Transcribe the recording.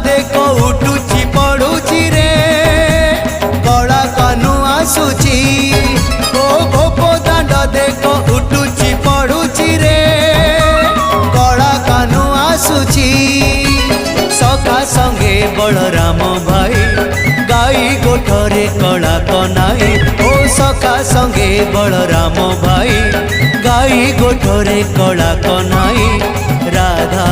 देख उठुची पड़ुची रे कला कानू आसुची ओ गोप दांड देख उठुची पड़ुची रे कला कानू आसुची सखा संगे बलराम भाई गाई गोठरे कला कनाई ओ सखा संगे बलराम भाई गाई गोठरे कला कनाई राधा